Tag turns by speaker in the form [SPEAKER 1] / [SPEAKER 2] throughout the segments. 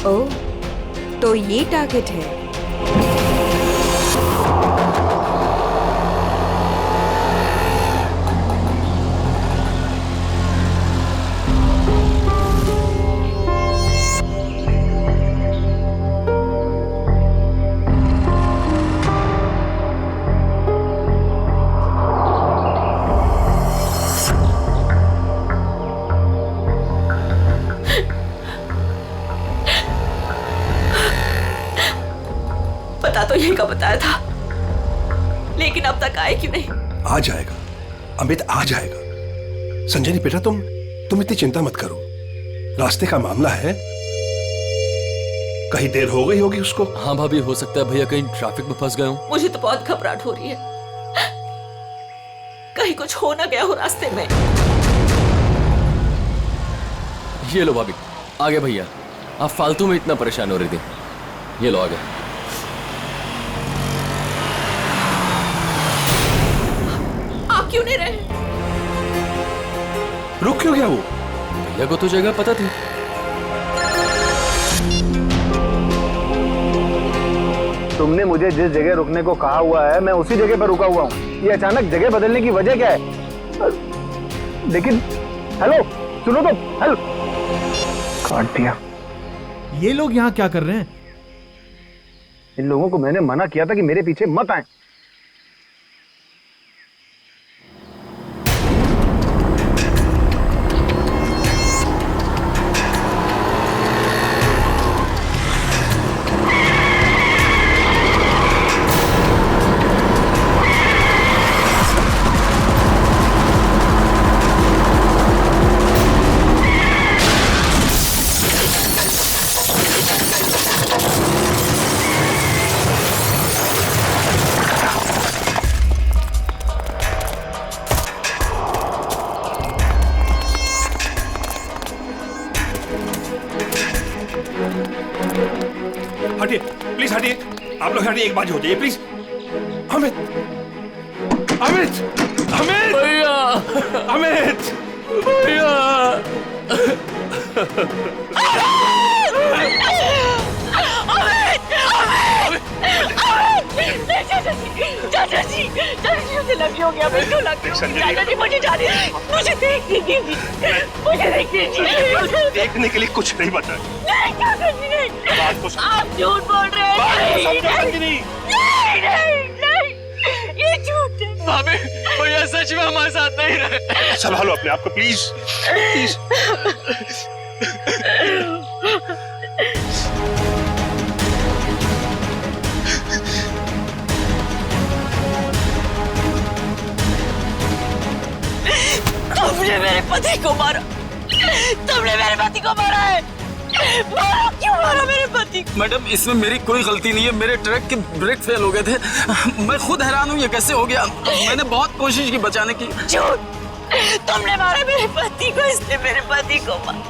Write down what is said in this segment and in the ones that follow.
[SPEAKER 1] ओह, तो ये टारगेट है।
[SPEAKER 2] तो यही का बताया था, लेकिन अब तक आए क्यों नहीं?
[SPEAKER 3] आ जाएगा अमित, आ जाएगा। संजनी बेटा, तुम इतनी चिंता मत करो। रास्ते का मामला है, कहीं देर हो गई होगी उसको।
[SPEAKER 4] हाँ भाभी, हो सकता है भैया कहीं ट्रैफिक में फंस गए हो।
[SPEAKER 2] मुझे तो बहुत घबराहट हो रही है, कहीं कुछ हो ना गया हो रास्ते में।
[SPEAKER 4] ये लो भाभी, आ गए भैया। आप फालतू में इतना परेशान हो रही थी। ये लो, आ गए।
[SPEAKER 2] क्यों नहीं रहे?
[SPEAKER 3] रुक क्यों गया वो?
[SPEAKER 4] भैया को तो जगह पता थी।
[SPEAKER 5] तुमने मुझे जिस जगह रुकने को कहा हुआ है, मैं उसी जगह पर रुका हुआ हूँ। ये अचानक जगह बदलने की वजह क्या है? लेकिन हेलो, सुनो तो। हेलो, काट दिया।
[SPEAKER 6] ये लोग यहाँ क्या कर रहे हैं?
[SPEAKER 5] इन लोगों को मैंने मना किया था कि मेरे पीछे मत आए।
[SPEAKER 3] हटिए प्लीज, हटिए आप लोग, हटिए, एक बात हो जाइए प्लीज। अमित, अमित, अमित
[SPEAKER 4] भैया,
[SPEAKER 3] अमित
[SPEAKER 4] भैया।
[SPEAKER 2] चाचा जी, मुझे लगी हो गया। चाचा जी, मुझे जाने, मुझे देखने दीजिए, मुझे देखने दीजिए।
[SPEAKER 3] देखने के लिए कुछ नहीं बचा।
[SPEAKER 2] नहीं चाचा जी, नहीं, आप झूठ बोल रहे हैं। नहीं, ये झूठ है।
[SPEAKER 4] भाभी, भैया सच में हमारे साथ नहीं रहे।
[SPEAKER 3] संभालो अपने आप को प्लीज, प्लीज।
[SPEAKER 2] तुमने मेरे पति को मारा, तुमने मेरे पति को मारा है। मारा, क्यों मारा मेरे पति को?
[SPEAKER 7] मैडम, इसमें मेरी कोई गलती नहीं है। मेरे ट्रक के ब्रेक फेल हो गए थे। मैं खुद हैरान हूँ ये कैसे हो गया। मैंने बहुत कोशिश की बचाने की।
[SPEAKER 2] झूठ, तुमने मारा मेरे पति को, इसने मेरे पति को मारा।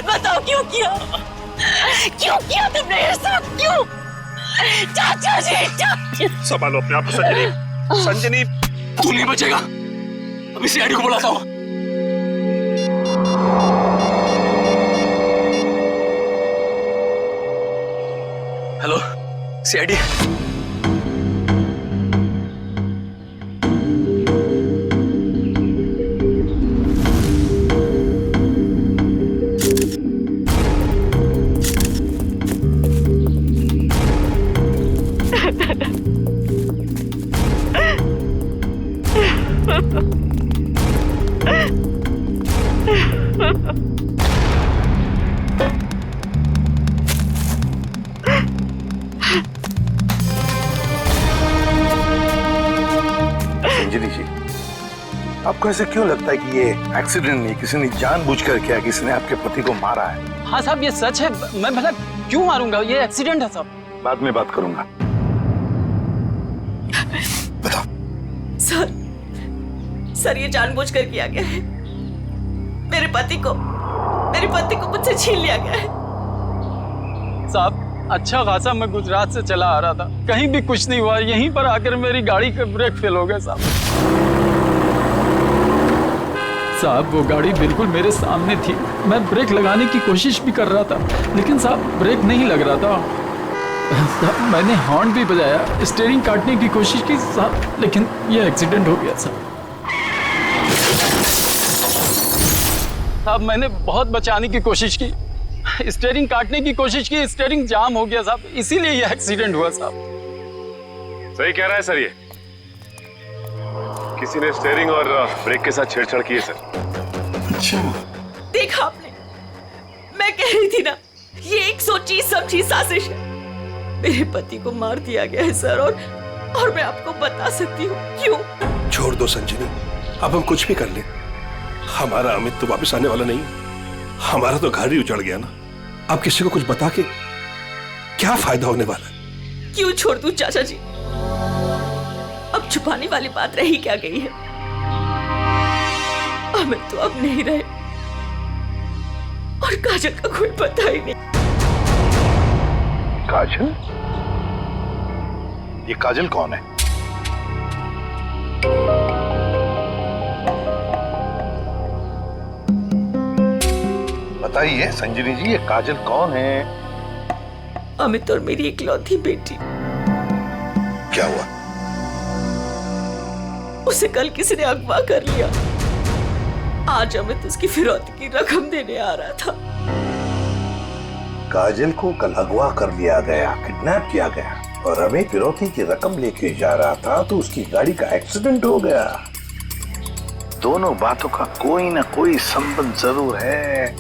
[SPEAKER 2] बताओ क्यों किया? क्यों किया तुमने ये सब? क्यों? चाचा जी, चाचा।
[SPEAKER 3] संभालो अपने आप को संजनी, संजनी।
[SPEAKER 7] तू नहीं बचेगा, अभी सीआईडी को बुलाता हूँ। Hello CID.
[SPEAKER 5] संजनी जी, आपको ऐसे क्यों लगता है कि ये एक्सीडेंट नहीं, किसी ने जानबूझकर किया, किसी ने आपके पति को मारा है?
[SPEAKER 7] हाँ साहब, ये सच है। मैं भला क्यों मारूंगा? ये एक्सीडेंट है साहब।
[SPEAKER 5] बाद में बात करूंगा। बताओ।
[SPEAKER 2] सर ये जानबूझकर किया गया है। मेरे पति को मुझसे छीन लिया गया है।
[SPEAKER 7] साहब, अच्छा खासा मैं गुजरात से चला आ रहा था, कहीं भी कुछ नहीं हुआ। यहीं पर आकर मेरी गाड़ी का ब्रेक फेल हो गया साहब। साहब वो गाड़ी बिल्कुल मेरे सामने थी। मैं ब्रेक लगाने की कोशिश भी कर रहा था, लेकिन साहब ब्रेक नहीं लग रहा था। साहब मैंने हॉर्न भी बजाया, स्टीयरिंग काटने की कोशिश की साहब, लेकिन ये एक्सीडेंट हो गया साहब। साहब मैंने बहुत बचाने की कोशिश की, स्टीयरिंग काटने की कोशिश की, स्टीयरिंग जाम हो गया साहब, इसीलिए ये एक्सीडेंट हुआ साहब।
[SPEAKER 8] सही कह रहा है सर, ये किसी ने स्टीयरिंग और ब्रेक के साथ छेड़छाड़ की है सर।
[SPEAKER 7] अच्छा,
[SPEAKER 2] देखा आपने, मैं कह रही थी ना, ये एक सोची समझी साजिश है। मेरे पति को मार दिया गया है सर, और मैं आपको बता सकती हूँ क्यों।
[SPEAKER 3] छोड़ दो संजनी, अब हम कुछ भी कर ले, हमारा अमित तो वापस आने वाला नहीं है। हमारा तो घर ही उजड़ गया ना। अब किसी को कुछ बता के क्या फायदा होने वाला है?
[SPEAKER 2] क्यों छोड़ दूं चाचा जी, अब छुपाने वाली बात रही क्या गई है। अमित तो अब नहीं रहे, और काजल का कोई पता ही नहीं।
[SPEAKER 5] काजल? ये काजल कौन है? बताइए संजनी जी, ये काजल कौन है?
[SPEAKER 2] अमित और मेरी इकलौती बेटी।
[SPEAKER 5] क्या हुआ?
[SPEAKER 2] उसे कल किसी ने अगवा कर लिया। आज अमित उसकी फिरौती की रकम देने आ रहा था।
[SPEAKER 5] काजल को कल अगवा कर लिया गया, किडनैप किया गया, और अमित फिरौती की रकम लेके जा रहा था तो उसकी गाड़ी का एक्सीडेंट हो गया। दोनों बातों का कोई ना कोई संबंध जरूर है।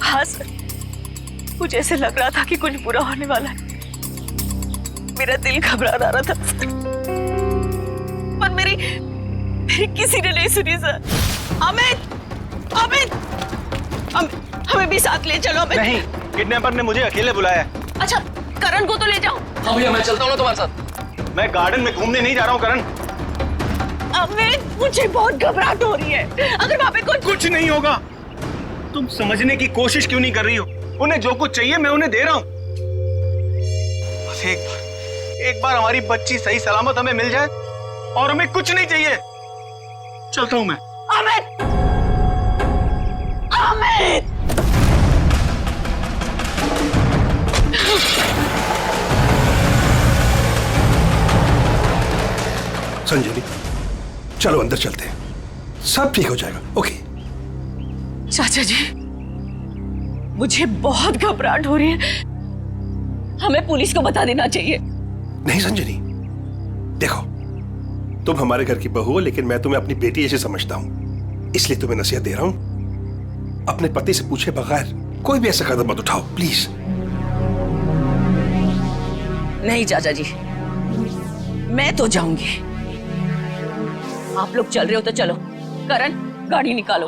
[SPEAKER 2] हाँ सर, मुझे ऐसे लग रहा था कि कुछ बुरा होने वाला है। मेरा दिल घबरा रहा था, पर मेरी किसी ने नहीं सुनी सर। अमित, अमित, हमें भी साथ ले चलो। अमित
[SPEAKER 9] नहीं, किडनैपर ने मुझे अकेले बुलाया है।
[SPEAKER 2] अच्छा, करण को तो ले जाओ।
[SPEAKER 7] हाँ भैया मैं चलता हूँ ना तुम्हारे साथ।
[SPEAKER 9] मैं गार्डन में घूमने नहीं जा रहा हूँ करण।
[SPEAKER 2] अमित, मुझे बहुत घबराहट हो रही है। अगर वहाँ पे
[SPEAKER 9] कुछ नहीं होगा। तुम समझने की कोशिश क्यों नहीं कर रही हो? उन्हें जो कुछ चाहिए मैं उन्हें दे रहा हूँ। बस एक बार हमारी बच्ची सही सलामत हमें मिल जाए और हमें कुछ नहीं चाहिए। चलता हूँ मैं।
[SPEAKER 2] अमित, अमित,
[SPEAKER 3] संजनी चलो अंदर चलते हैं, सब ठीक हो जाएगा। ओके
[SPEAKER 2] चाचा जी, मुझे बहुत घबराहट हो रही है। हमें पुलिस को बता देना चाहिए।
[SPEAKER 3] नहीं संजनी, देखो तुम हमारे घर की बहू हो, लेकिन मैं तुम्हें अपनी बेटी जैसे समझता हूं, इसलिए तुम्हें नसीहत दे रहा हूं, अपने पति से पूछे बगैर कोई भी ऐसा कदम मत उठाओ प्लीज।
[SPEAKER 2] नहीं चाचा जी, मैं तो जाऊंगी। आप लोग चल रहे हो तो चलो। करण, गाड़ी निकालो।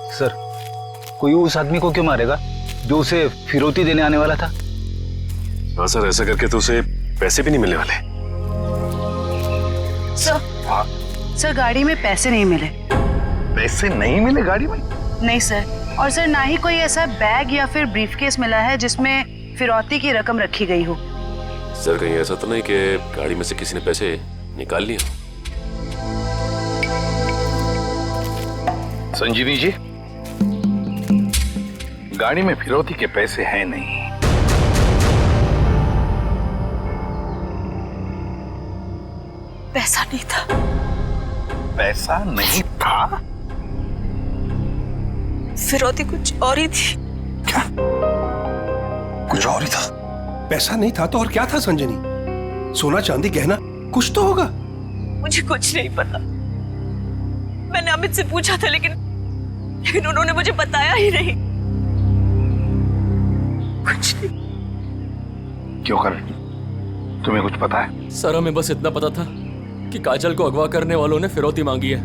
[SPEAKER 9] सर, कोई उस आदमी को क्यों मारेगा जो उसे फिरौती देने आने वाला था?
[SPEAKER 8] हाँ सर, ऐसा करके तो उसे पैसे भी नहीं मिलने वाले।
[SPEAKER 10] सर गाड़ी में पैसे नहीं मिले।
[SPEAKER 5] पैसे नहीं मिले गाड़ी में?
[SPEAKER 10] नहीं सर, और सर ना ही कोई ऐसा बैग या फिर ब्रीफकेस मिला है जिसमें फिरौती की रकम रखी गई हो।
[SPEAKER 8] सर कहीं ऐसा तो नहीं कि गाड़ी में से किसी ने पैसे निकाल लिए?
[SPEAKER 5] संजीवी जी, गाड़ी में फिरौती के पैसे हैं नहीं।
[SPEAKER 2] पैसा नहीं था।
[SPEAKER 5] पैसा नहीं था?
[SPEAKER 2] फिरौती कुछ और ही थी।
[SPEAKER 5] क्या? कुछ और ही था?
[SPEAKER 3] पैसा नहीं था तो और क्या था संजनी? सोना चांदी गहना कुछ तो होगा।
[SPEAKER 2] मुझे कुछ नहीं पता। मैंने अमित से पूछा था, लेकिन उन्होंने मुझे बताया ही नहीं। कुछ नहीं।
[SPEAKER 5] क्यों कर? तुम्हें कुछ पता है?
[SPEAKER 4] सर हमें बस इतना पता था कि काजल को अगवा करने वालों ने फिरौती मांगी है,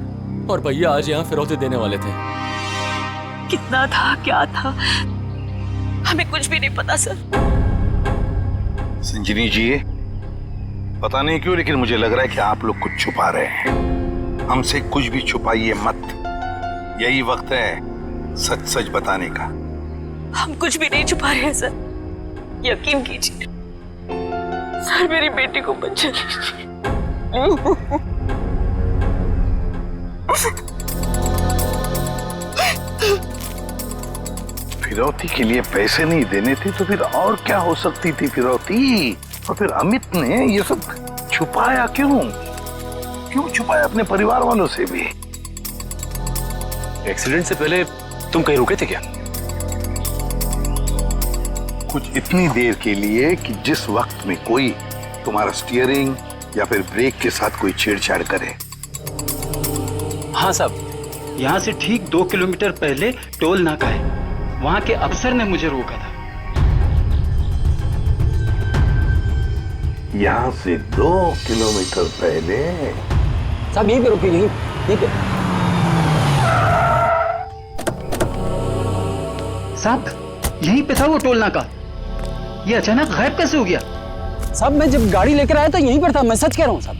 [SPEAKER 4] और भैया आज यहाँ फिरौती देने वाले थे।
[SPEAKER 2] कितना था, क्या था, हमें कुछ भी नहीं पता सर।
[SPEAKER 5] संजीनी जी, पता नहीं क्यों लेकिन मुझे लग रहा है कि आप लोग कुछ छुपा रहे हैं। हमसे कुछ भी छुपाइए मत, यही वक्त है सच सच बताने का।
[SPEAKER 2] हम कुछ भी नहीं छुपा रहे हैं सर, यकीन कीजिए सर, मेरी बेटी को बचा लीजिए।
[SPEAKER 5] फिरौती के लिए पैसे नहीं देने थे तो फिर और क्या हो सकती थी फिरौती? और फिर अमित ने ये सब छुपाया क्यों? क्यों छुपाया अपने परिवार वालों से भी?
[SPEAKER 8] एक्सीडेंट से पहले तुम कहीं रुके थे क्या?
[SPEAKER 5] कुछ इतनी देर के लिए कि जिस वक्त में कोई तुम्हारा स्टीयरिंग या फिर ब्रेक के साथ कोई छेड़छाड़ करे।
[SPEAKER 11] हाँ साहब, यहाँ से ठीक 2 किलोमीटर पहले टोल नाका है, वहाँ के अफसर ने मुझे रोका था।
[SPEAKER 5] यहाँ से 2 किलोमीटर पहले?
[SPEAKER 11] साहब यहीं पे रुके, यहीं पे। साहब यहीं पे था वो टोल नाका, ये अचानक गायब कैसे हो गया? साहब मैं जब गाड़ी लेकर आया था यहीं पर था, मैं सच कह रहा हूँ साहब।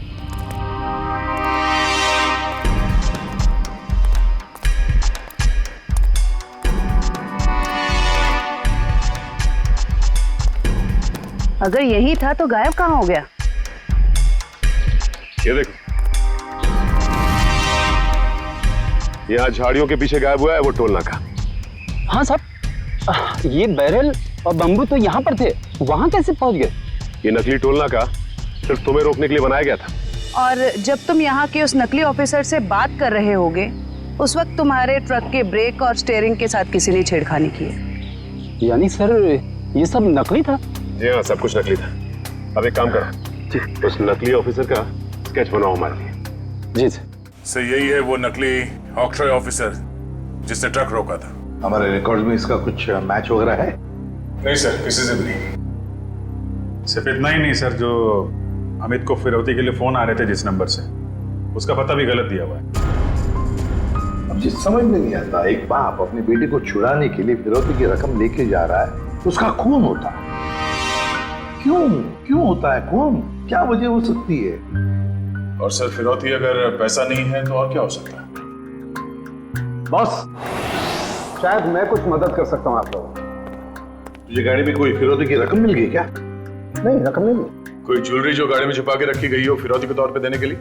[SPEAKER 10] अगर यही था तो गायब कहाँ हो गया?
[SPEAKER 8] ये देखो, यहाँ झाड़ियों के पीछे गायब हुआ है वो टोल नाका।
[SPEAKER 11] हाँ साहब, ये बैरल और बम्बू तो यहाँ पर थे, वहाँ कैसे पहुँच गए?
[SPEAKER 8] ये नकली टोल नाका सिर्फ तुम्हें रोकने के लिए बनाया गया था।
[SPEAKER 10] और जब तुम यहाँ के उस नकली ऑफिसर से बात कर रहे होगे, उस वक्त तुम्हारे ट्रक के ब्रेक और स्टीयरिंग के साथ किसी ने छेड़खानी की है।
[SPEAKER 11] यानी सर ये सब नकली था?
[SPEAKER 8] जी हाँ, सब कुछ नकली था। अब एक काम करो, उस नकली ऑफिसर का स्केच बनाओ हमारे लिए।
[SPEAKER 11] जी
[SPEAKER 12] सर, यही है वो नकली ऑक्ट्रॉय ऑफिसर जिसने ट्रक रोका था।
[SPEAKER 5] हमारे रिकॉर्ड में इसका कुछ मैच वगैरह है?
[SPEAKER 12] नहीं सर, किसी से भी नहीं। सिर्फ इतना ही नहीं सर, जो अमित को फिरौती के लिए फोन आ रहे थे जिस नंबर से, उसका पता भी गलत दिया हुआ है।
[SPEAKER 5] अब जिस समझ में नहीं आता, एक बाप अपनी बेटी को छुड़ाने के लिए फिरौती की रकम लेके जा रहा है, उसका खून होता है। क्यों होता है खून? क्या वजह हो सकती है?
[SPEAKER 12] और सर, फिरौती अगर पैसा नहीं है तो और क्या हो सकता है?
[SPEAKER 5] बॉस, शायद मैं कुछ मदद कर सकता हूँ आप लोगों। तुझे गाड़ी में कोई फिरौती की रकम मिल गई क्या? नहीं, रकम नहीं मिली।
[SPEAKER 12] कोई ज्वेलरी जो गाड़ी में छुपा के रखी गई हो फिरौती के तौर पे देने के लिए?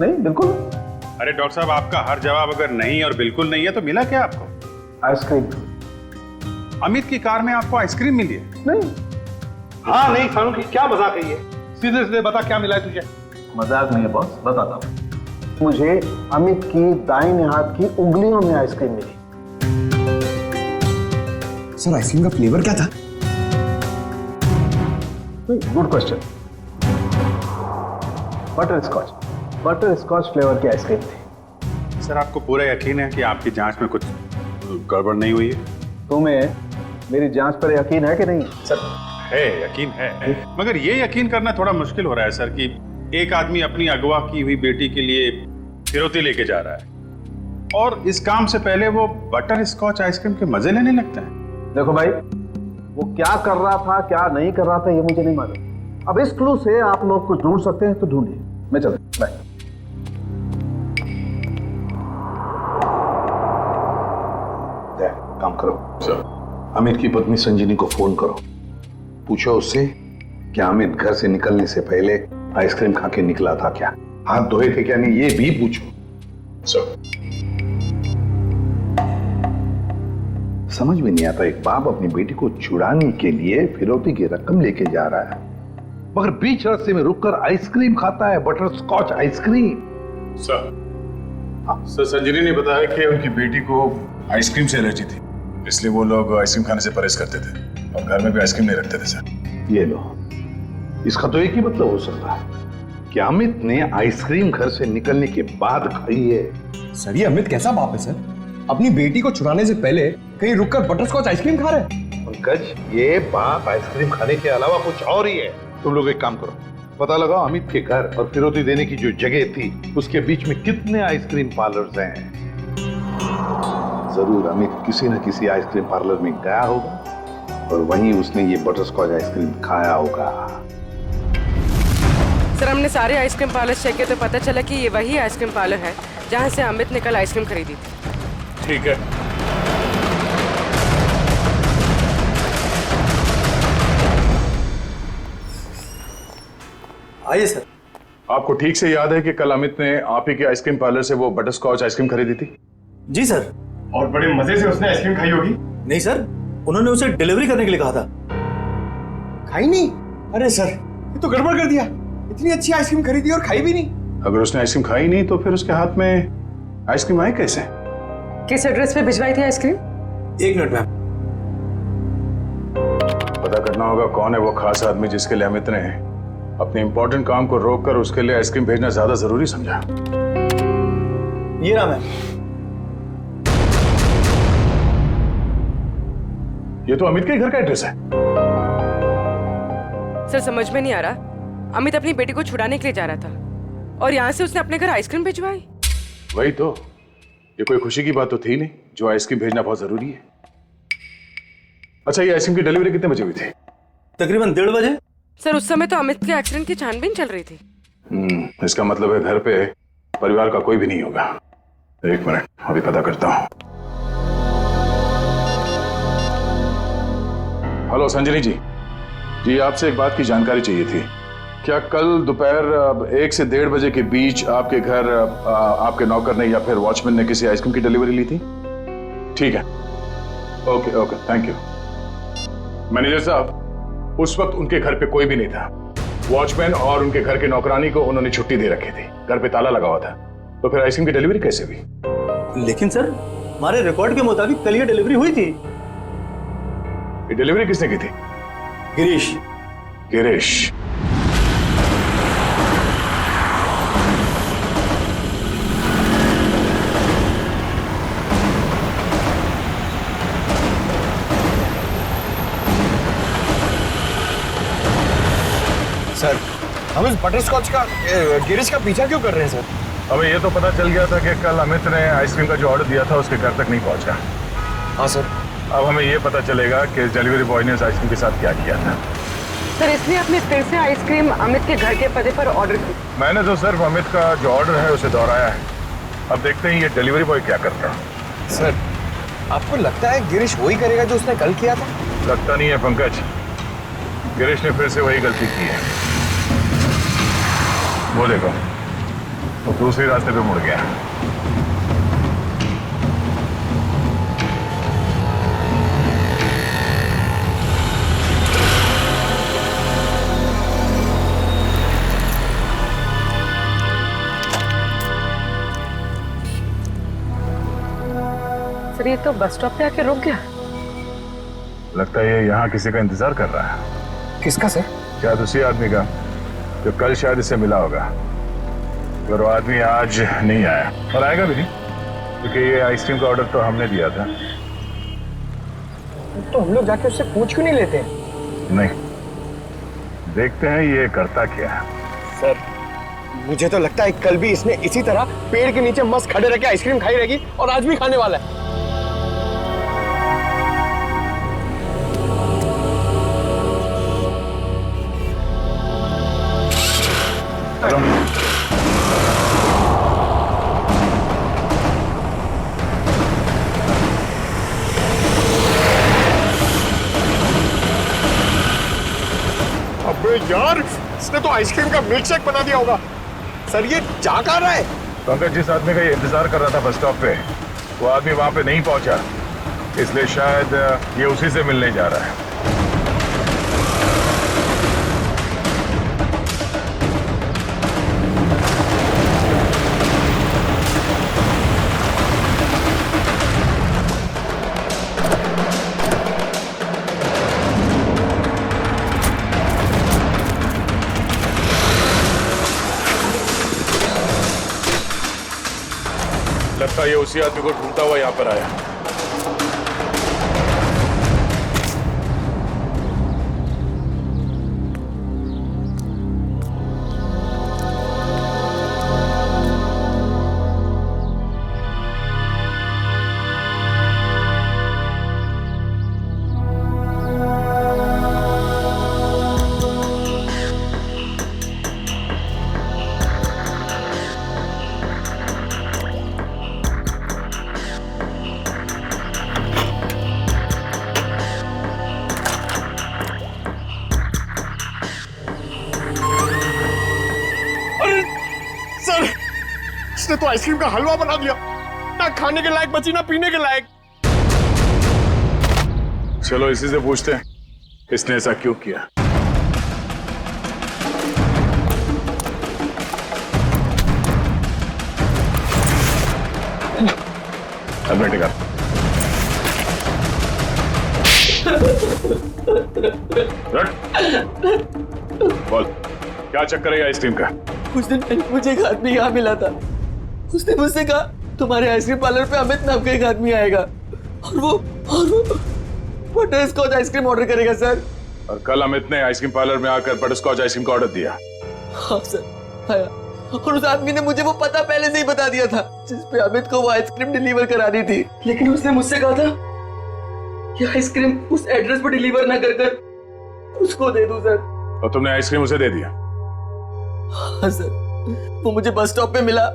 [SPEAKER 5] नहीं, बिल्कुल।
[SPEAKER 12] अरे डॉक्टर साहब, आपका हर जवाब अगर नहीं और बिल्कुल नहीं है तो मिला क्या आपको?
[SPEAKER 5] आइसक्रीम।
[SPEAKER 12] अमित की कार में आपको आइसक्रीम मिली है?
[SPEAKER 5] नहीं। हाँ नहीं फारूकी, क्या मजाक है ये? सीधे सीधे बता क्या मिला है तुझे? मजाक नहीं है बॉस, बताता हूँ। मुझे अमित की दाहिने हाथ की उंगलियों में आइसक्रीम मिली।
[SPEAKER 13] सर, आइसक्रीम का फ्लेवर क्या था?
[SPEAKER 5] Good question. Butterscotch flavour की आइसक्रीम थी।
[SPEAKER 12] सर, आपको पूरा यकीन है कि आपकी जांच में कुछ गड़बड़ नहीं हुई है?
[SPEAKER 5] तुम्हें मेरी जांच पर यकीन है कि नहीं?
[SPEAKER 12] सर है, यकीन है, मगर ये यकीन करना थोड़ा मुश्किल हो रहा है सर कि एक आदमी अपनी अगवा की हुई बेटी के लिए फिरौती लेके जा रहा है और इस काम से पहले वो बटर स्कॉच आइसक्रीम के मजे लेने लगता है।
[SPEAKER 5] देखो भाई, वो क्या कर रहा था क्या नहीं कर रहा था ये मुझे नहीं मालूम। अब इस क्लू से आप लोग कुछ ढूंढ सकते हैं तो ढूंढिए। मैं चलता हूं, बाय। काम करो सर, अमित की पत्नी संजीनी को फोन करो, पूछो उससे कि अमित घर से निकलने से पहले आइसक्रीम खा के निकला था क्या, हाथ धोए थे क्या नहीं, ये भी पूछो सर। समझ में नहीं आता, एक बाप अपनी बेटी को छुड़ाने के लिए फिरौती की रकम लेके जा रहा है मगर बीच रास्ते में रुककर आइसक्रीम खाता है, बटर स्कॉच आइसक्रीम।
[SPEAKER 12] सर, संजीनी ने बताया कि उनकी बेटी को आइसक्रीम से एलर्जी थी, इसलिए वो लोग आइसक्रीम खाने से परहेज करते थे और घर में भी आइसक्रीम नहीं रखते थे सर।
[SPEAKER 5] ये लो, इसका तो एक ही मतलब हो सकता है कि अमित ने आइसक्रीम घर से निकलने के बाद खाई है।
[SPEAKER 13] सर, ये अमित कैसा बाप है सर? अपनी बेटी को छुड़ाने से पहले कहीं रुककर बटरस्कॉच आइसक्रीम खा रहे हैं।
[SPEAKER 5] पंकज, ये बाप आइसक्रीम खाने के अलावा कुछ और ही है। तुम लोग एक काम करो, पता लगाओ अमित के घर और फिरौती देने की जो जगह थी उसके बीच में कितने आइसक्रीम पार्लर्स हैं। जरूर अमित किसी न किसी आइसक्रीम पार्लर में गया होगा और वहीं उसने ये बटरस्कॉच आइसक्रीम खाया होगा।
[SPEAKER 14] सर हमने सारे आइसक्रीम पार्लर चेक किए तो पता चला कि ये वही आइसक्रीम पार्लर है जहाँ से अमित ने कल आइसक्रीम खरीदी थी।
[SPEAKER 12] ठीक है।
[SPEAKER 13] आइए सर।
[SPEAKER 12] आपको ठीक से याद है कि कल अमित ने आप ही के आइसक्रीम पार्लर से वो बटर स्कॉच आइसक्रीम खरीदी थी?
[SPEAKER 13] जी सर।
[SPEAKER 8] और बड़े मजे से उसने आइसक्रीम खाई होगी।
[SPEAKER 13] नहीं सर, उन्होंने उसे डिलीवरी करने के लिए कहा था। खाई नहीं? अरे सर, ये तो गड़बड़ कर दिया। इतनी अच्छी आइसक्रीम खरीदी और खाई भी नहीं।
[SPEAKER 12] अगर उसने आइसक्रीम खाई नहीं तो फिर उसके हाथ में आइसक्रीम आई कैसे?
[SPEAKER 14] किस एड्रेस पे भिजवाई थी आइसक्रीम?
[SPEAKER 13] एक मिनट मैम।
[SPEAKER 12] पता करना होगा कौन है वो खास आदमी जिसके लिए अमित ने अपने इंपॉर्टेंट काम को रोककर उसके लिए आइसक्रीम भेजना ज्यादा जरूरी समझा।
[SPEAKER 13] ये रहा मैम।
[SPEAKER 12] ये तो अमित के घर का एड्रेस है।
[SPEAKER 14] सर समझ में नहीं आ रहा, अमित अपनी बेटी को छुड़ाने के लिए जा रहा था और यहाँ से उसने अपने घर आइसक्रीम भिजवाई।
[SPEAKER 12] वही तो, ये कोई खुशी की बात तो थी नहीं जो आइसक्रीम भेजना बहुत जरूरी है। अच्छा, ये आइसक्रीम की डिलीवरी कितने बजे हुई थी?
[SPEAKER 13] तकरीबन 1:30 बजे।
[SPEAKER 14] सर उस समय तो अमित के एक्सीडेंट की छानबीन चल रही थी।
[SPEAKER 12] इसका मतलब है घर पे परिवार का कोई भी नहीं होगा। एक मिनट, अभी पता करता हूँ। हेलो संजनी जी। जी आपसे एक बात की जानकारी चाहिए थी। क्या कल दोपहर 1 से 1:30 बजे के बीच आपके घर आपके नौकर ने या फिर वॉचमैन ने किसी आइसक्रीम की डिलीवरी ली थी? ठीक है, okay okay, thank you. Manager साहब, उस वक्त उनके घर पे कोई भी नहीं था। वॉचमैन और उनके घर के नौकरानी को उन्होंने छुट्टी दे रखी थी, घर पे ताला लगा हुआ था। तो फिर आइसक्रीम की डिलीवरी कैसे हुई?
[SPEAKER 13] लेकिन सर, हमारे रिकॉर्ड के मुताबिक कल ये डिलीवरी हुई थी।
[SPEAKER 12] ये डिलीवरी किसने की थी?
[SPEAKER 13] गिरीश।
[SPEAKER 12] गिरीश?
[SPEAKER 13] सर, हम इस बटरस्कॉच का गिरीश का पीछा क्यों कर रहे हैं सर?
[SPEAKER 12] हमें ये तो पता चल गया था कि कल अमित ने आइसक्रीम का जो ऑर्डर दिया था उसके घर तक नहीं पहुंचा।
[SPEAKER 13] हाँ सर।
[SPEAKER 12] अब हमें ये पता चलेगा कि डिलीवरी बॉय ने इस आइसक्रीम के साथ क्या किया था।
[SPEAKER 14] सर इसलिए आपने फिर से आइसक्रीम अमित के घर के पते पर ऑर्डर की?
[SPEAKER 12] मैंने तो सिर्फ अमित का जो ऑर्डर है उसे दोहराया है। अब देखते हैं ये डिलीवरी बॉय क्या करता है।
[SPEAKER 13] सर, आपको लगता है गिरीश वही करेगा जो उसने कल किया था?
[SPEAKER 12] लगता नहीं है पंकज, गिरीश ने फिर से वही गलती की है। वो देखो, वो दूसरे रास्ते पे मुड़ गया।
[SPEAKER 14] सर ये तो बस स्टॉप पे आके रुक गया।
[SPEAKER 12] लगता है ये यहाँ किसी का इंतजार कर रहा है।
[SPEAKER 13] किसका सर?
[SPEAKER 12] शायद उसी आदमी का जो कल शायद इससे मिला होगा। पर वो आदमी आज नहीं आया और आएगा भी नहीं, क्योंकि ये आइसक्रीम का ऑर्डर तो हमने दिया था।
[SPEAKER 13] तो हम लोग जाके उससे पूछ क्यों नहीं लेते?
[SPEAKER 12] नहीं, देखते हैं ये करता क्या है।
[SPEAKER 13] सर, मुझे तो लगता है कल भी इसने इसी तरह पेड़ के नीचे मस्त खड़े रह के आइसक्रीम खाई रहेगी और आज भी खाने वाला है। अबे यार, इसने तो आइसक्रीम का मिल्क शेक बना दिया होगा। सर ये जा कहाँ रहा है?
[SPEAKER 12] पंकज, जिस आदमी का ये इंतजार कर रहा था बस स्टॉप पे, वो आदमी वहां पे नहीं पहुंचा, इसलिए शायद ये उसी से मिलने जा रहा है। लगता है ये उसी आदमी को ढूंढता हुआ यहाँ पर आया।
[SPEAKER 13] इसने तो आइसक्रीम का हलवा बना दिया, ना खाने के लायक बची ना पीने के लायक।
[SPEAKER 12] चलो इसी से पूछते हैं इसने ऐसा क्यों किया। हेलमेट निकाल। बोल क्या चक्कर है आइसक्रीम का?
[SPEAKER 11] कुछ दिन पहले मुझे एक आदमी यहाँ मिला था। उसने मुझसे कहा तुम्हारे आइसक्रीम पार्लर पे अमित नाम का एक आदमी आएगा और वो बटर स्कॉच आइसक्रीम ऑर्डर करेगा सर।
[SPEAKER 12] और कल अमित ने आइसक्रीम पार्लर में आकर बटर स्कॉच आइसक्रीम का ऑर्डर दिया।
[SPEAKER 11] हाँ सर आया, और उस आदमी ने मुझे वो पता पहले से ही बता दिया था जिस पे अमित को वो आइसक्रीम डिलीवर करानी थी। लेकिन उसने मुझसे कहा था कि आइसक्रीम उस एड्रेस पर डिलीवर ना कर उसको दे दूं सर।
[SPEAKER 12] और तुमने आइसक्रीम उसे दे दिया?
[SPEAKER 11] हाँ सर, वो मुझे बस स्टॉप पे मिला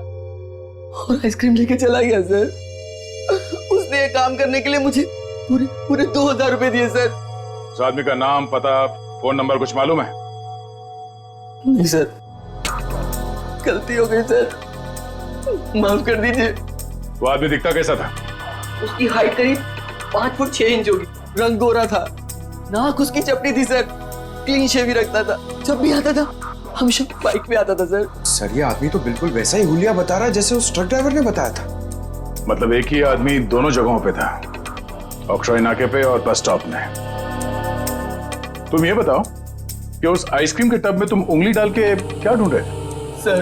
[SPEAKER 11] और आइसक्रीम लेके चला गया सर। उसने ये काम करने के लिए मुझे पूरे 2000 रुपए दिए सर।
[SPEAKER 12] उस आदमी का नाम, पता, फोन नंबर कुछ मालूम है?
[SPEAKER 11] नहीं सर, गलती हो गई सर, माफ कर दीजिए।
[SPEAKER 12] वो आदमी दिखता कैसा था?
[SPEAKER 11] उसकी हाइट करीब 5 फुट 6 इंच होगी, रंग गोरा था, नाक उसकी चपटी थी सर, क्लीन शेव ही रखता था, जब भी आता था हमेशा बाइक पे आता था सर।
[SPEAKER 13] सर ये आदमी तो बिल्कुल वैसा ही हुलिया बता रहा है जैसे उस ट्रक ड्राइवर ने बताया था।
[SPEAKER 12] मतलब एक ही आदमी दोनों जगहों पे था, ऑक्ट्रॉय नाके पे और बस स्टॉप में। तुम ये बताओ कि उस आइसक्रीम के टब में तुम उंगली डाल के क्या ढूंढ रहे थे?
[SPEAKER 11] सर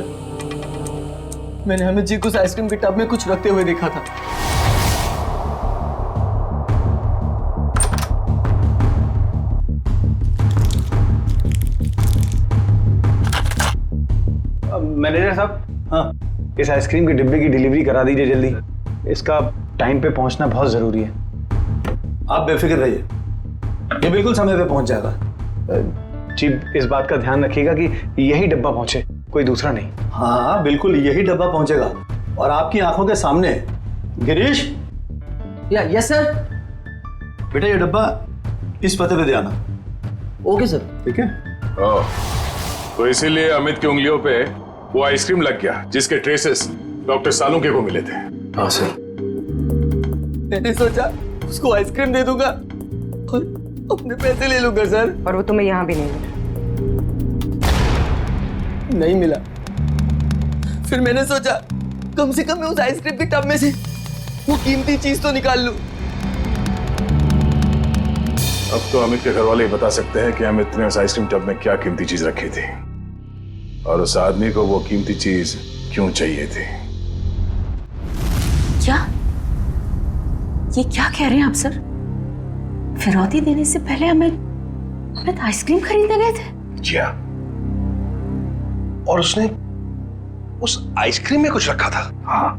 [SPEAKER 11] मैंने अमित जी को उस आइसक्रीम के टब में कुछ रखते हुए देखा था।
[SPEAKER 5] मैनेजर साहब, हाँ इस आइसक्रीम के डिब्बे की डिलीवरी करा दीजिए जल्दी, इसका टाइम पे पहुंचना बहुत जरूरी है।
[SPEAKER 13] आप बेफिक्र रहिए, ये बिल्कुल समय पे पहुंच जाएगा।
[SPEAKER 5] जी इस बात का ध्यान रखिएगा कि यही डब्बा पहुंचे, कोई दूसरा नहीं।
[SPEAKER 13] हाँ बिल्कुल यही डब्बा पहुंचेगा और आपकी आंखों के सामने। Girish,
[SPEAKER 11] yes sir.
[SPEAKER 13] बेटा ये डब्बा इस पते पे दे आना।
[SPEAKER 11] Okay sir.
[SPEAKER 13] ठीक है।
[SPEAKER 12] तो इसीलिए अमित की उंगलियों पे वो आइसक्रीम लग गया जिसके ट्रेसेस डॉक्टर सालुंके को मिले थे।
[SPEAKER 13] हाँ सर।
[SPEAKER 11] मैंने सोचा उसको आइसक्रीम दे दूंगा और अपने पैसे ले लूंगा सर।
[SPEAKER 14] और वो तुम्हें यहाँ भी
[SPEAKER 11] नहीं मिला। फिर मैंने सोचा कम से कम मैं उस आइसक्रीम के टब में से वो कीमती चीज तो निकाल लूं।
[SPEAKER 12] अब तो अमित के घर वाले बता सकते हैं कि अमित ने उस आइसक्रीम टब में क्या कीमती चीज रखी थी और उस आदमी को वो कीमती चीज क्यों चाहिए थी।
[SPEAKER 2] क्या ये क्या कह रहे हैं आप सर? फिरौती देने से पहले अमित आइसक्रीम खरीदने गए थे?
[SPEAKER 3] जी हाँ, और उसने उस आइसक्रीम में कुछ रखा था।
[SPEAKER 15] हाँ,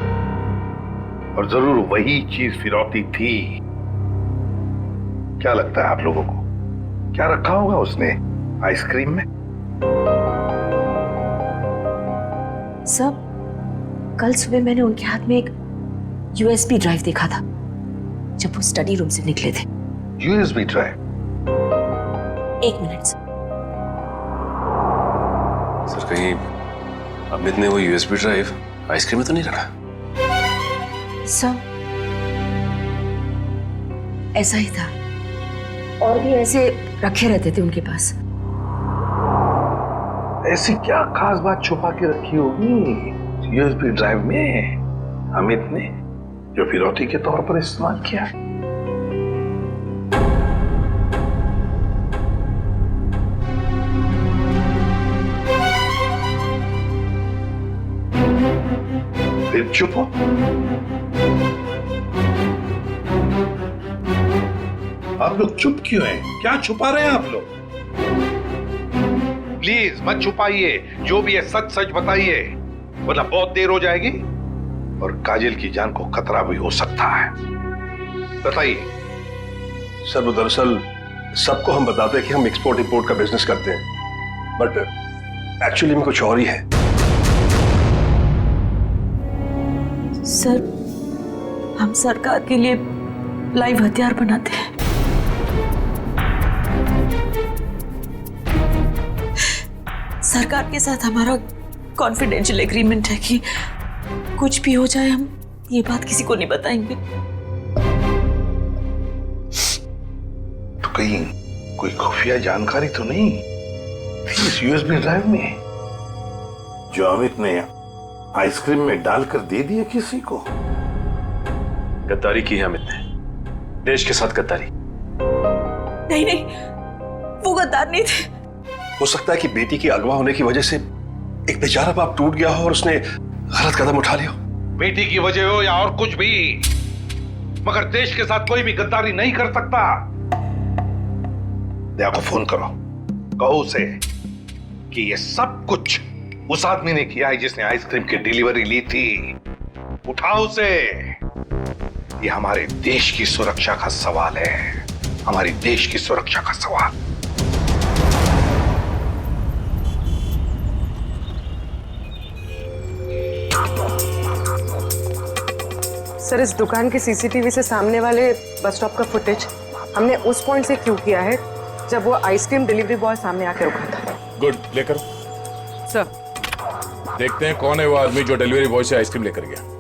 [SPEAKER 15] और जरूर वही चीज फिरौती थी। क्या लगता है आप लोगों को, क्या रखा होगा उसने आइसक्रीम में?
[SPEAKER 2] सब कल सुबह मैंने उनके हाथ में एक यूएसबी ड्राइव देखा था जब वो स्टडी रूम से निकले थे।
[SPEAKER 15] USB drive?
[SPEAKER 2] 1 मिनट
[SPEAKER 8] सर, कहीं अमित ने वो यूएसबी ड्राइव आइसक्रीम में तो नहीं रखा?
[SPEAKER 2] सब ऐसा ही था, और भी ऐसे रखे रहते थे उनके पास।
[SPEAKER 15] ऐसी क्या खास बात छुपा के रखी होगी यूएसबी ड्राइव में अमित ने, जो फिरौती के तौर पर इस्तेमाल किया? फिर चुप हो। आप लोग चुप क्यों हैं? क्या छुपा रहे हैं आप लोग? प्लीज मत छुपाइए, जो भी है सच सच बताइए, वरना बहुत देर हो जाएगी और काजल की जान को खतरा भी हो सकता है। बताइए।
[SPEAKER 3] सर वो दरअसल सबको हम बताते हैं कि हम एक्सपोर्ट इंपोर्ट का बिजनेस करते हैं, बट एक्चुअली में कुछ और ही है।
[SPEAKER 2] सर हम सरकार के लिए लाइव हथियार बनाते हैं। सरकार के साथ हमारा कॉन्फिडेंशियल एग्रीमेंट है कि कुछ भी हो जाए हम ये बात किसी को नहीं बताएंगे।
[SPEAKER 15] तो कहीं कोई खुफिया जानकारी तो नहीं थी इस यूएसबी ड्राइव में जो अमित ने आइसक्रीम में डालकर दे दिया किसी को?
[SPEAKER 8] गद्दारी की है अमित ने, देश के साथ गद्दारी।
[SPEAKER 2] नहीं नहीं, वो गद्दार नहीं थे।
[SPEAKER 3] हो सकता है कि बेटी के अगवा होने की वजह से एक बेचारा बाप टूट गया हो और उसने गलत कदम उठा लिया।
[SPEAKER 15] बेटी की वजह हो या और कुछ भी, मगर देश के साथ कोई भी गद्दारी नहीं कर सकता। दया को फोन करो, कहो उसे कि ये सब कुछ उस आदमी ने किया है जिसने आइसक्रीम की डिलीवरी ली थी। उठाओ उसे। ये हमारे देश की सुरक्षा का सवाल है, हमारी देश की सुरक्षा का सवाल।
[SPEAKER 14] सर, इस दुकान के सीसीटीवी से सामने वाले बस स्टॉप का फुटेज हमने उस पॉइंट से क्यों किया है जब वो आइसक्रीम डिलीवरी बॉय सामने आके रुका था।
[SPEAKER 16] गुड, लेकर
[SPEAKER 14] सर।
[SPEAKER 16] देखते हैं कौन है वो आदमी जो डिलीवरी बॉय से आइसक्रीम लेकर गया।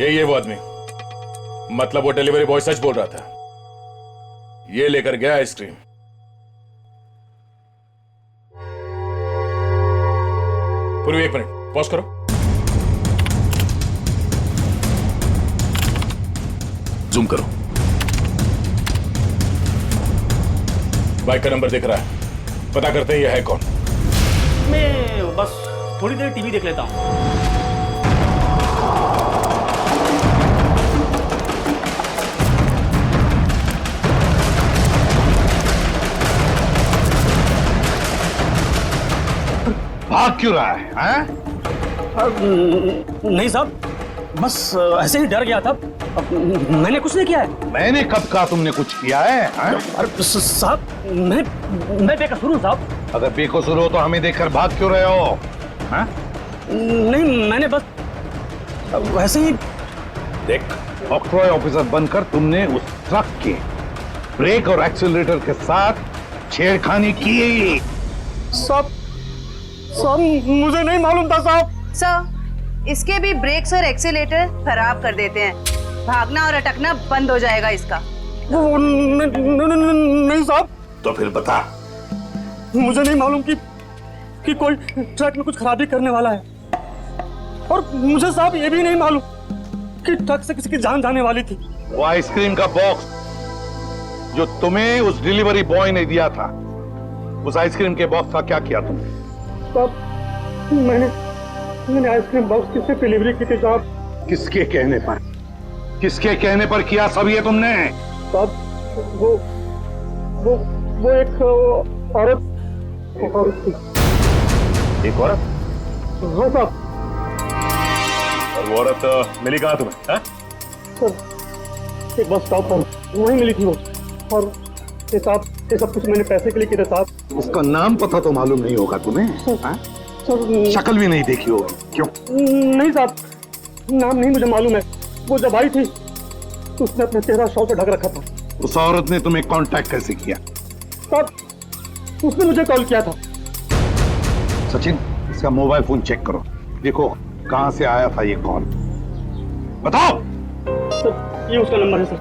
[SPEAKER 16] यही है वो आदमी, मतलब वो डिलीवरी बॉय सच बोल रहा था, ये लेकर गया आइसक्रीम। पूरी 1 मिनट पॉज करो। जूम करो। बाइक का नंबर दिख रहा है, पता करते हैं ये है कौन।
[SPEAKER 13] मैं बस थोड़ी देर टीवी देख लेता हूँ।
[SPEAKER 15] भाग क्यों रहा है, हैं?
[SPEAKER 13] नहीं साहब, बस ऐसे ही डर गया था। मैंने कुछ नहीं किया है।
[SPEAKER 15] मैंने कब कहा तुमने कुछ किया है?
[SPEAKER 13] अरे साहब, मैं बेकसूर हूँ साहब।
[SPEAKER 15] अगर बेकसूर हो तो हमें देखकर भाग क्यों रहे हो? हैं?
[SPEAKER 13] नहीं, मैंने बस वैसे ही।
[SPEAKER 15] देख, ऑक्ट्रॉय ऑफिसर बनकर तुमने उस ट्रक के ब्रेक और एक्सीलरेटर के साथ छेड़खानी की।
[SPEAKER 13] साहब मुझे नहीं मालूम था साहब।
[SPEAKER 10] सर, इसके भी ब्रेक्स और एक्सीलेटर खराब कर देते हैं, भागना और अटकना बंद हो जाएगा इसका।
[SPEAKER 13] नहीं साहब।
[SPEAKER 15] तो फिर बता।
[SPEAKER 13] मुझे नहीं मालूम कि कोई ट्रक में कुछ खराबी करने वाला है, और मुझे साहब ये भी नहीं मालूम कि ट्रक से किसी की जान जाने वाली थी।
[SPEAKER 15] वो आइसक्रीम का बॉक्स जो तुम्हें उस डिलीवरी बॉय ने दिया था, उस आइसक्रीम के बॉक्स का क्या किया तुमने?
[SPEAKER 13] साहब, मैंने आइसक्रीम बॉक्स किससे डिलीवरी की थी साहब?
[SPEAKER 15] किसके कहने पर? किसके कहने पर किया सब ये तुमने?
[SPEAKER 13] साहब, वो एक औरत थी।
[SPEAKER 8] एक औरत?
[SPEAKER 13] हाँ साहब।
[SPEAKER 8] और वो औरत मिली कहाँ तुम्हें?
[SPEAKER 13] सर, एक बस स्टॉप पर वहीं मिली थी वो, और ये साहब, ये सब कुछ मैंने पैसे के लिए किया साहब।
[SPEAKER 15] उसका नाम पता तो मालूम नहीं होगा तुम्हें? शक्ल भी नहीं देखी होगी, क्यों?
[SPEAKER 13] नहीं साहब, नाम नहीं मुझे मालूम है। वो जब आई थी तो उसने अपना चेहरा शॉल से ढक रखा था।
[SPEAKER 15] उस औरत ने तुम्हें कांटेक्ट कैसे किया?
[SPEAKER 13] साहब, उसने मुझे कॉल किया था।
[SPEAKER 15] सचिन, इसका मोबाइल फोन चेक करो, देखो कहां से आया था ये कॉल। बताओ।
[SPEAKER 13] सर, ये उसका नंबर है सर।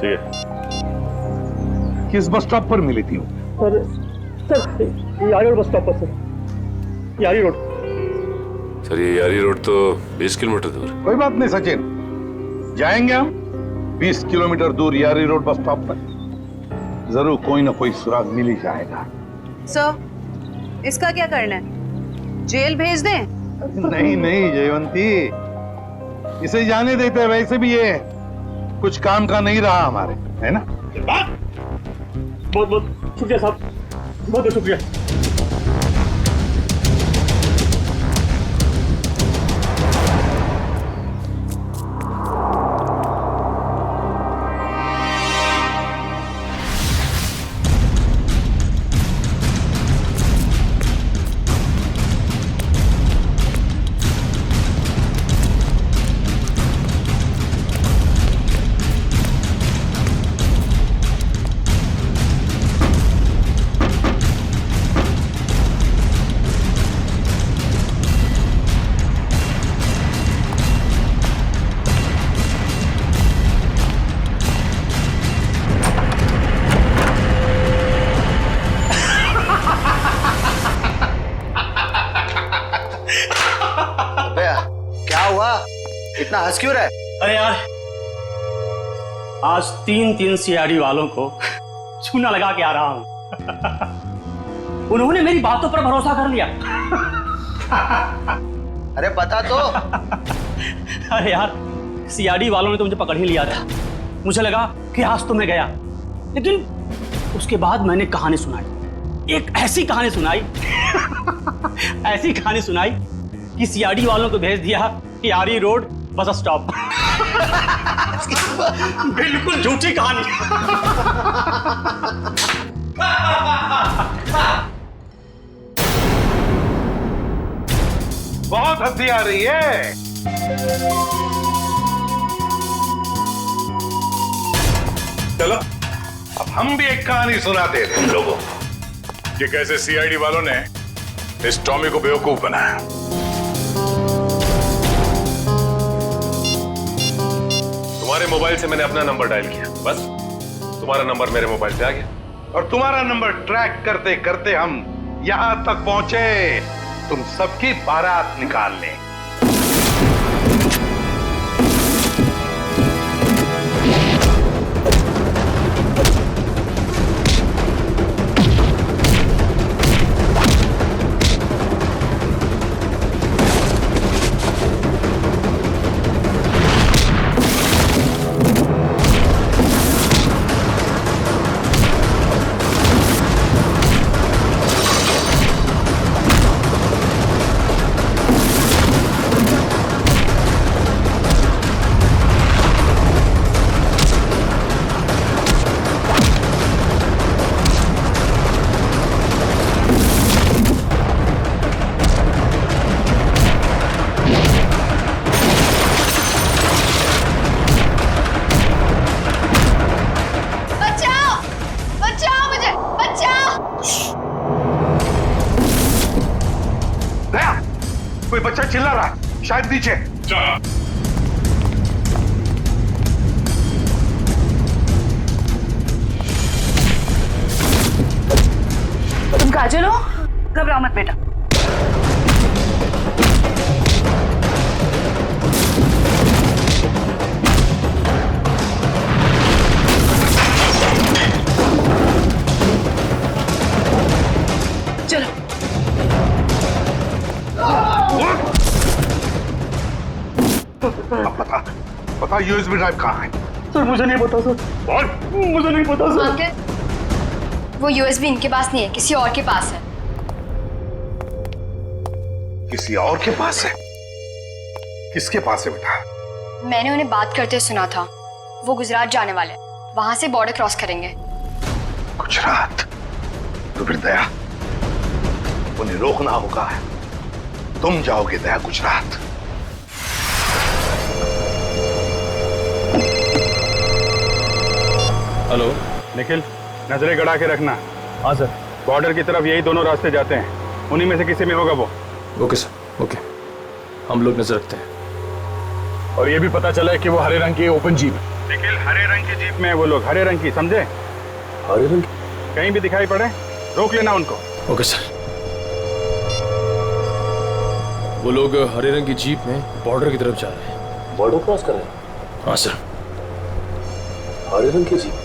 [SPEAKER 15] ठीक है। किस बस स्टॉप पर मिली थी वो?
[SPEAKER 13] सर, यारी रोड बस स्टॉप पर सर। यारी रोड।
[SPEAKER 16] सर, ये यारी रोड तो 20 किलोमीटर दूर।
[SPEAKER 15] कोई बात नहीं सचिन, जाएंगे हम 20 किलोमीटर दूर यारी रोड बस स्टॉप पर। जरूर कोई ना कोई सुराग मिल ही जाएगा।
[SPEAKER 10] सर, इसका क्या करना है? जेल भेज दें?
[SPEAKER 15] नहीं जयवंती, इसे जाने देते हैं। वैसे भी ये कुछ काम का नहीं रहा हमारे, है ना?
[SPEAKER 13] बहुत बहुत शुक्रिया साहब, बहुत बहुत शुक्रिया।
[SPEAKER 5] क्या हुआ? इतना हंस क्यों रहा है?
[SPEAKER 13] अरे यार, आज 3 सीआईडी वालों को चूना लगा के आ रहा हूं। उन्होंने मेरी बातों पर भरोसा कर लिया।
[SPEAKER 5] अरे बता तो।
[SPEAKER 13] अरे यार, सीआईडी वालों ने तो मुझे पकड़ ही लिया था। मुझे लगा कि आज तो मैं गया, लेकिन उसके बाद मैंने कहानी सुनाई, एक ऐसी कहानी सुनाई ऐसी कहानी सुनाई कि सीआईडी वालों को भेज दिया कि आरी रोड बस स्टॉप। बिल्कुल झूठी कहानी।
[SPEAKER 15] बहुत हंसी आ रही है। चलो अब हम भी एक कहानी सुनाते हैं तुम लोगों को
[SPEAKER 16] कि कैसे सीआईडी वालों ने इस टॉमी को बेवकूफ बनाया।
[SPEAKER 8] तुम्हारे मोबाइल से मैंने अपना नंबर डायल किया, बस तुम्हारा नंबर मेरे मोबाइल पे आ गया
[SPEAKER 15] और तुम्हारा नंबर ट्रैक करते करते हम यहां तक पहुंचे तुम सबकी बारात निकालने। कोई बच्चा चिल्ला रहा है, शायद नीचे।
[SPEAKER 10] तुम काजल हो? घबराओ मत बेटा। चलो।
[SPEAKER 15] पता यूएसबी ड्राइव कहाँ है?
[SPEAKER 13] सर मुझे नहीं पता सर।
[SPEAKER 15] बोल।
[SPEAKER 13] मुझे नहीं पता सर।
[SPEAKER 17] अंकल, वो यूएसबी इनके पास नहीं है, किसी और के पास है।
[SPEAKER 15] किसी और के पास है? किसके पास है बेटा?
[SPEAKER 17] मैंने उन्हें बात करते सुना था, वो गुजरात जाने वाले हैं, वहां से बॉर्डर क्रॉस करेंगे।
[SPEAKER 15] गुजरात? तो फिर दया, उन्हें रोकना होगा। तुम जाओगे दया गुजरात।
[SPEAKER 12] हेलो निखिल, नजरें गड़ा के रखना। हाँ सर। बॉर्डर की तरफ यही दोनों रास्ते जाते हैं, उन्हीं में से किसी में होगा वो।
[SPEAKER 4] ओके सर, ओके, हम लोग नजर रखते हैं।
[SPEAKER 16] और ये भी पता चला है कि वो हरे रंग की ओपन जीप है।
[SPEAKER 12] निखिल, हरे रंग की जीप में वो लोग, हरे रंग की, समझे?
[SPEAKER 16] हरे रंग?
[SPEAKER 12] कहीं भी दिखाई पड़े रोक लेना उनको।
[SPEAKER 4] Okay sir. वो लोग हरे रंग की जीप में बॉर्डर की तरफ जा रहे हैं।
[SPEAKER 16] बॉर्डर क्रॉस कर रहे हैं?
[SPEAKER 4] हाँ सर।
[SPEAKER 16] हरे रंग की जीप?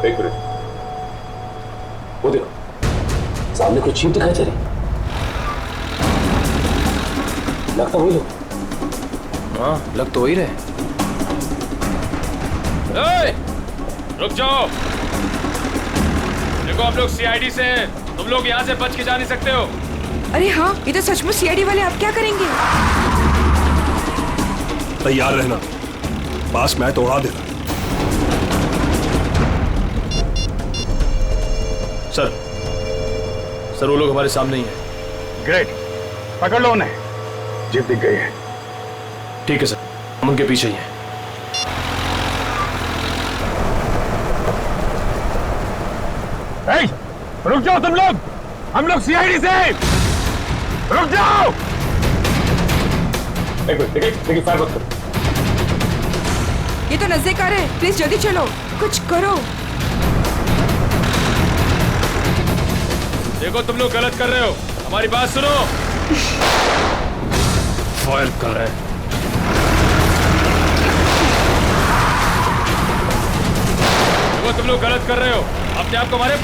[SPEAKER 16] एक मिनट, वो देखो सामने कुछ जीप दिखाई दे रही, लगता वही लोग।
[SPEAKER 4] हाँ, लग तो वही रहे।
[SPEAKER 16] रुक जाओ, देखो हम लोग सीआईडी से हैं, तुम लोग यहाँ से बच के जा नहीं सकते हो।
[SPEAKER 1] अरे हाँ, ये तो सचमुच सीआईडी वाले। आप क्या करेंगे?
[SPEAKER 3] तैयार रहना, पास मैं तो उड़ा देना।
[SPEAKER 4] सर वो लोग हमारे सामने ही हैं।
[SPEAKER 12] ग्रेट, पकड़ लो उन्हें। जीप दिख गई है।
[SPEAKER 4] ठीक है सर, हम उनके पीछे ही हैं।
[SPEAKER 12] रुक जाओ तुम लोग, हम लोग सीआईडी से। रुक जाओ।
[SPEAKER 16] एक मिनट, देखिए फायर मत करो।
[SPEAKER 1] ये तो नजदीक आ रहे हैं, प्लीज जल्दी चलो, कुछ करो।
[SPEAKER 16] देखो तुम लोग गलत कर रहे हो, हमारी बात सुनो। फायर कर रहे हैं। देखो तुम लोग गलत कर रहे हो, अपने आप को हमारे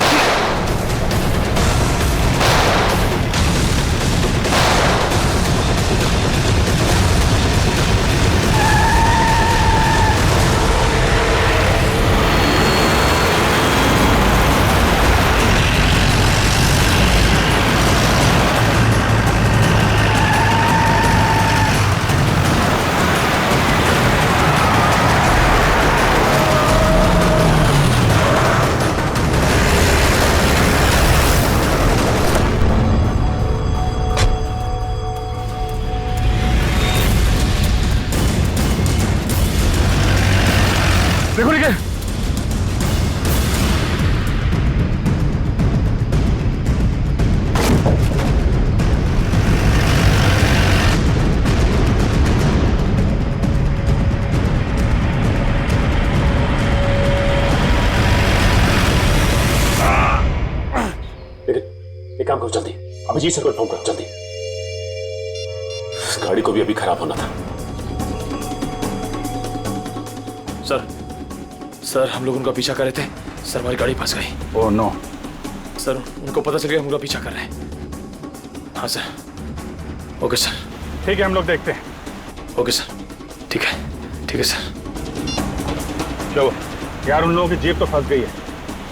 [SPEAKER 5] देखो लेके
[SPEAKER 16] एक काम करो जल्दी, अभिजीत सर को इन्फॉर्म करो जल्दी। इस गाड़ी को भी अभी खराब होना था।
[SPEAKER 4] सर हम लोग उनका पीछा कर रहे थे, सर हमारी गाड़ी फंस गई।
[SPEAKER 12] Oh no.
[SPEAKER 4] सर उनको पता चल गया हम उनका पीछा कर रहे हैं। हाँ सर। Okay sir.
[SPEAKER 12] ठीक है, हम लोग देखते हैं।
[SPEAKER 4] ओके सर, ठीक है सर।
[SPEAKER 12] चलो यार, उन लोगों की जीप तो फंस गई है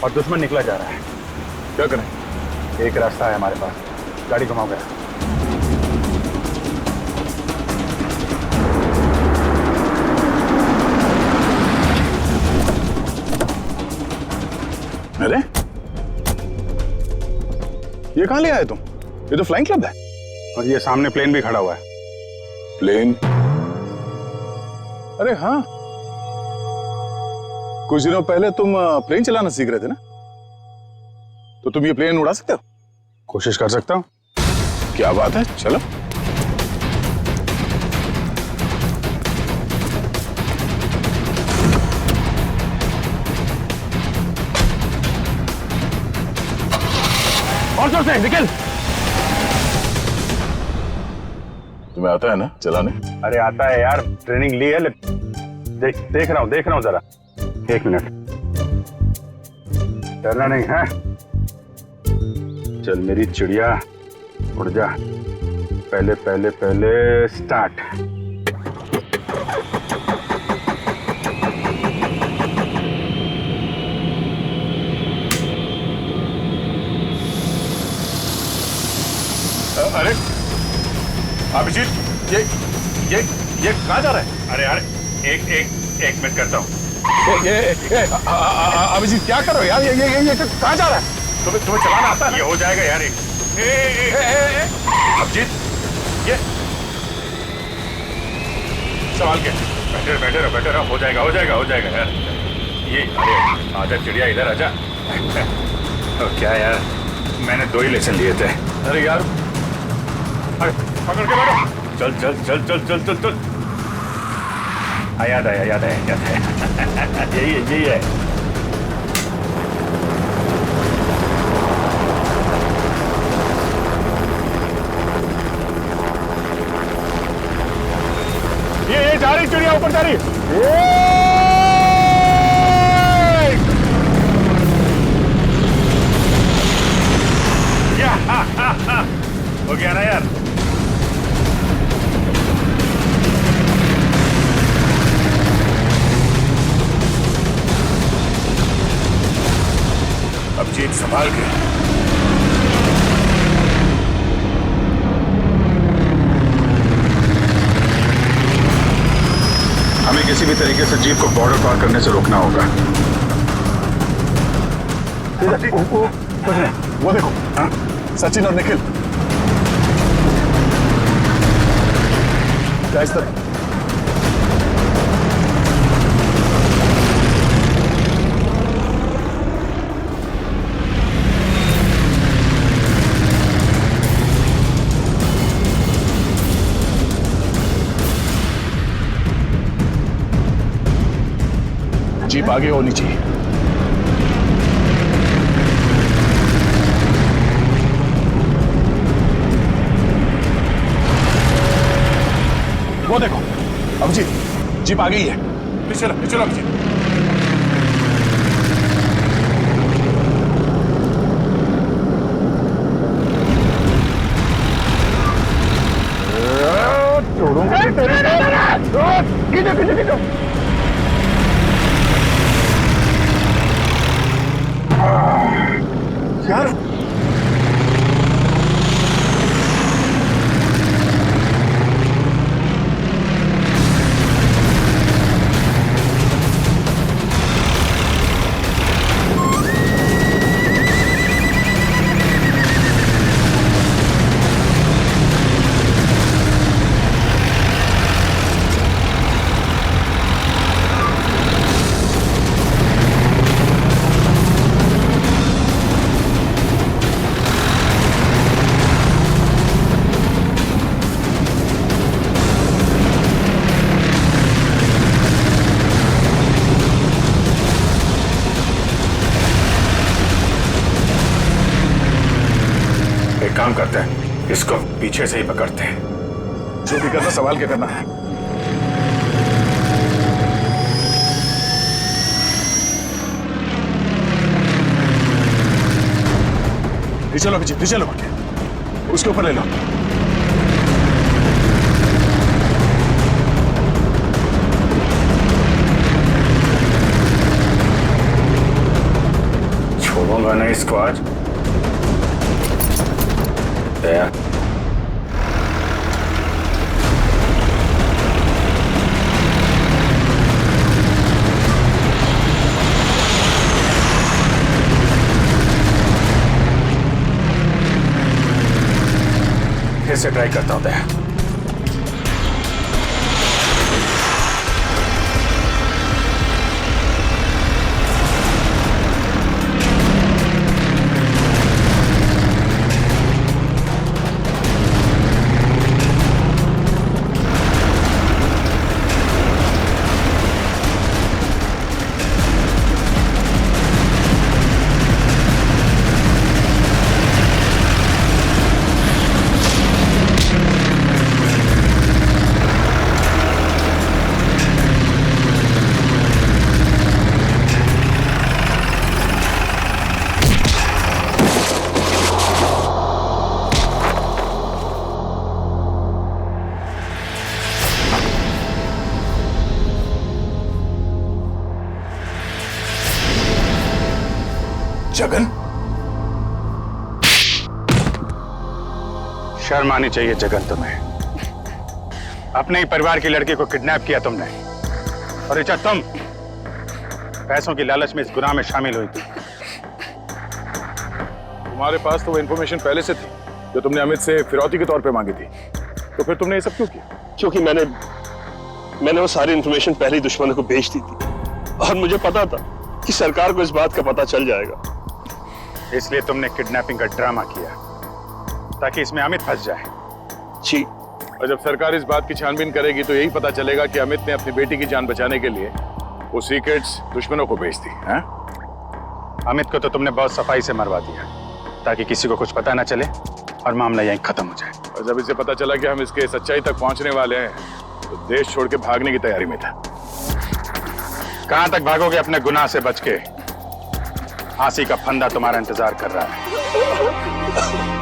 [SPEAKER 12] और दुश्मन निकला जा रहा है। क्या करें? एक रास्ता है हमारे पास, गाड़ी घुमाओ गया। अरे ये कहां ले आए तुम? ये तो फ्लाइंग क्लब है। और ये सामने प्लेन भी खड़ा हुआ है।
[SPEAKER 8] प्लेन?
[SPEAKER 12] अरे हाँ,
[SPEAKER 8] कुछ दिनों पहले तुम प्लेन चलाना सीख रहे थे ना, तो तुम ये प्लेन उड़ा सकते हो?
[SPEAKER 12] कोशिश कर सकता हूँ।
[SPEAKER 8] क्या बात है, चलो।
[SPEAKER 12] और जोर से निकल।
[SPEAKER 8] तुम्हें आता है ना चलाने?
[SPEAKER 12] अरे आता है यार, ट्रेनिंग ली है। देख रहा हूँ जरा। एक मिनट, डरना नहीं है। चल मेरी चिड़िया, उड़ जा। पहले पहले पहले स्टार्ट।
[SPEAKER 8] अरे अभिजीत, ये कहाँ जा रहा है?
[SPEAKER 12] अरे यार, एक मिनट करता हूँ।
[SPEAKER 8] अभिजीत क्या कर रहे हो यार? ये कहाँ जा रहा है? तुम्हें चलाना आता है?
[SPEAKER 12] ये हो जाएगा यार।
[SPEAKER 8] अभिजीत, ये
[SPEAKER 12] सवाल क्या? बैठे रहो। हो जाएगा यार। ये अरे आजा चिड़िया, इधर आजा। क्या यार, मैंने 2 ही लेसन लिए थे।
[SPEAKER 8] अरे यार,
[SPEAKER 12] अरे पकड़ के बैठो। चल। याद है। यही है। ये जा रही चिड़िया, ऊपर जा रही। हो गया ना यार।
[SPEAKER 8] अब जीत संभाल के।
[SPEAKER 12] हमें किसी भी तरीके से जीप को बॉर्डर पार करने से रोकना होगा।
[SPEAKER 8] वो देखो, हाँ? सचिन और निखिल। क्या इस तरह? जीप आगे होनी चाहिए।
[SPEAKER 16] अभिजीत, जीप आ गई है। चलो चलो अभिजीत।
[SPEAKER 5] यार
[SPEAKER 16] काम करते हैं, इसको पीछे से ही पकड़ते हैं। जो भी करना संभाल के करना है। चलो अभिजीत, चलो उसके ऊपर ले लो। छोड़ूंगा नहीं इसको आज। दया फिर से ट्राई करता हूं। दया जगन,
[SPEAKER 12] शर्म आनी चाहिए जगन तुम्हें। अपने ही परिवार की लड़की को किडनैप किया तुमने, और ऋचा तुम पैसों की लालच में इस गुनाह में शामिल हुई थी।
[SPEAKER 16] तुम्हारे पास तो वो इन्फॉर्मेशन पहले से थी जो तुमने अमित से फिरौती के तौर पे मांगी थी, तो फिर तुमने ये सब क्यों किया?
[SPEAKER 3] क्योंकि मैंने वो सारी इन्फॉर्मेशन पहले ही दुश्मनों को भेज दी थी, और मुझे पता था कि सरकार को इस बात का पता चल जाएगा।
[SPEAKER 12] इसलिए तुमने किडनैपिंग का ड्रामा किया ताकि इसमें अमित फंस जाए।
[SPEAKER 3] जी।
[SPEAKER 16] और जब सरकार इस बात की छानबीन करेगी तो यही पता चलेगा कि अमित ने अपनी बेटी की जान बचाने के लिए वो सीक्रेट्स दुश्मनों को बेच दी।
[SPEAKER 12] अमित को तो तुमने बहुत सफाई से मरवा दिया ताकि किसी को कुछ पता ना चले और मामला यहीं खत्म हो जाए।
[SPEAKER 16] और जब इसे पता चला कि हम इसके सच्चाई तक पहुंचने वाले हैं तो देश छोड़ के भागने की तैयारी में था।
[SPEAKER 12] कहां तक भागोगे अपने गुनाह से बच के? फांसी का फंदा तुम्हारा इंतजार कर रहा है।